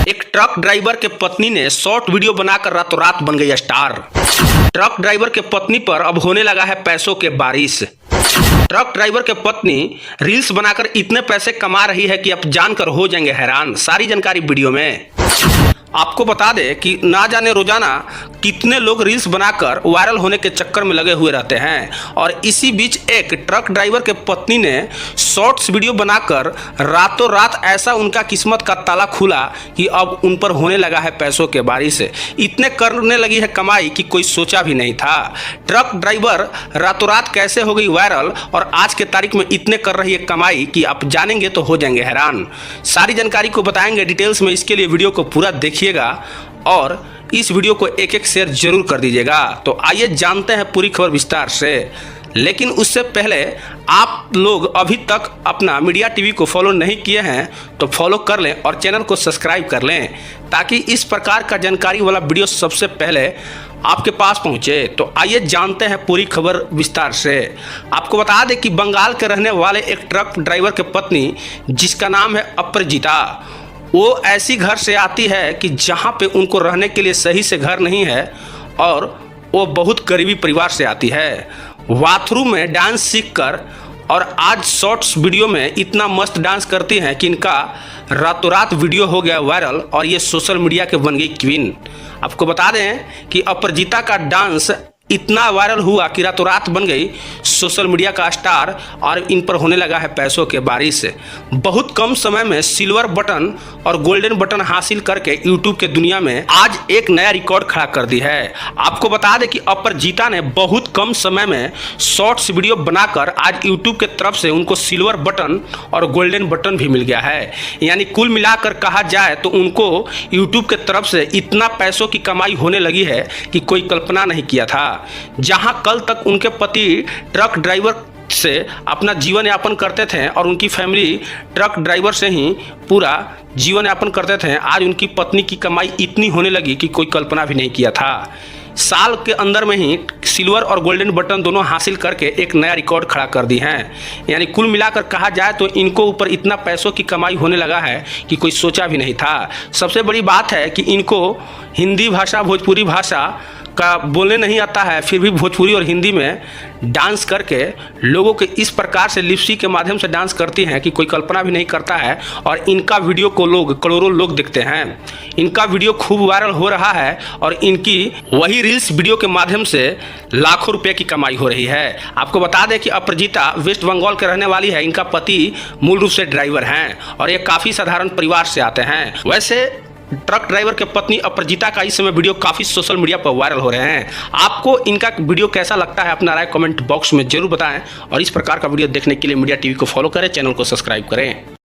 एक truck driver के पत्नी ने शॉर्ट वीडियो बनाकर रातों रात बन गई स्टार। ट्रक ड्राइवर के पत्नी पर अब होने लगा है पैसों के बारिश। ट्रक ड्राइवर के पत्नी रील्स बनाकर इतने पैसे कमा रही है कि अब जानकर हो जाएंगे हैरान। सारी जानकारी वीडियो में। आपको बता दें कि ना जाने रोजाना कितने लोग रील्स बनाकर वायरल होने के चक्कर में लगे हुए रहते हैं, और इसी बीच एक ट्रक ड्राइवर के पत्नी ने शॉर्ट्स वीडियो बनाकर रातों रात ऐसा उनका किस्मत का ताला खुला कि अब उन पर होने लगा है पैसों के बारिश। इतने करने लगी है कमाई कि कोई सोचा भी नहीं था। ट्रक ड्राइवर रातों रात कैसे हो गई वायरल और आज के तारीख में इतने कर रही है कमाई कि आप जानेंगे तो हो जाएंगे हैरान। सारी जानकारी को बताएंगे डिटेल्स में। इसके लिए वीडियो को पूरा देखिएगा और इस वीडियो को एक एक शेयर जरूर कर दीजिएगा। तो आइए जानते हैं पूरी खबर विस्तार से। लेकिन उससे पहले आप लोग अभी तक अपना मीडिया टीवी को फॉलो नहीं किए हैं तो फॉलो कर लें और चैनल को सब्सक्राइब कर लें, ताकि इस प्रकार का जानकारी वाला वीडियो सबसे पहले आपके पास पहुंचे। तो आइए जानते हैं पूरी खबर विस्तार से। आपको बता दें कि बंगाल के रहने वाले एक ट्रक ड्राइवर के पत्नी, जिसका नाम है अपराजिता, वो ऐसी घर से आती है कि जहाँ पे उनको रहने के लिए सही से घर नहीं है, और वो बहुत गरीबी परिवार से आती है। बाथरूम में डांस सीखकर और आज शॉर्ट्स वीडियो में इतना मस्त डांस करती हैं कि इनका रातों रात वीडियो हो गया वायरल और ये सोशल मीडिया के बन गई क्वीन। आपको बता दें कि अपराजिता का डांस इतना वायरल हुआ कि रातों रात बन गई सोशल मीडिया का स्टार, और इन पर होने लगा है पैसों के बारिश। बहुत कम समय में सिल्वर बटन और गोल्डन बटन हासिल करके यूट्यूब के दुनिया में आज एक नया रिकॉर्ड खड़ा कर दी है। आपको बता दें कि अपराजिता ने बहुत कम समय में शॉर्ट्स वीडियो बनाकर आज यूट्यूब के तरफ से उनको सिल्वर बटन और गोल्डन बटन भी मिल गया है। यानी कुल मिलाकर कहा जाए तो उनको यूट्यूब के तरफ से इतना पैसों की कमाई होने लगी है कि कोई कल्पना नहीं किया था। जहां कल तक उनके पति ट्रक ड्राइवर से अपना जीवन यापन करते थे और उनकी फैमिली ट्रक ड्राइवर से ही पूरा जीवन यापन करते थे, आज उनकी पत्नी की कमाई इतनी होने लगी कि कोई कल्पना भी नहीं किया था। साल के अंदर में ही सिल्वर और गोल्डन बटन दोनों हासिल करके एक नया रिकॉर्ड खड़ा कर दी हैं। यानी कुल मिलाकर कहा जाए तो इनको ऊपर इतना पैसों की कमाई होने लगा है कि कोई सोचा भी नहीं था। सबसे बड़ी बात है कि इनको हिंदी भाषा, भोजपुरी भाषा का बोलने नहीं आता है, फिर भी भोजपुरी और हिंदी में डांस करके लोगों के इस प्रकार से लिपसी के माध्यम से डांस करती हैं कि कोई कल्पना भी नहीं करता है। और इनका वीडियो को लोग करोड़ों लोग देखते हैं। इनका वीडियो खूब वायरल हो रहा है और इनकी वही रील्स वीडियो के माध्यम से लाखों रुपए की कमाई हो रही है। आपको बता दें कि अपराजिता वेस्ट बंगाल के रहने वाली है। इनका पति मूल रूप से ड्राइवर हैं और ये काफ़ी साधारण परिवार से आते हैं। वैसे ट्रक ड्राइवर के पत्नी अपराजिता का इस समय वीडियो काफ़ी सोशल मीडिया पर वायरल हो रहे हैं। आपको इनका वीडियो कैसा लगता है अपना राय कमेंट बॉक्स में जरूर बताएं, और इस प्रकार का वीडियो देखने के लिए मीडिया टीवी को फॉलो करें, चैनल को सब्सक्राइब करें।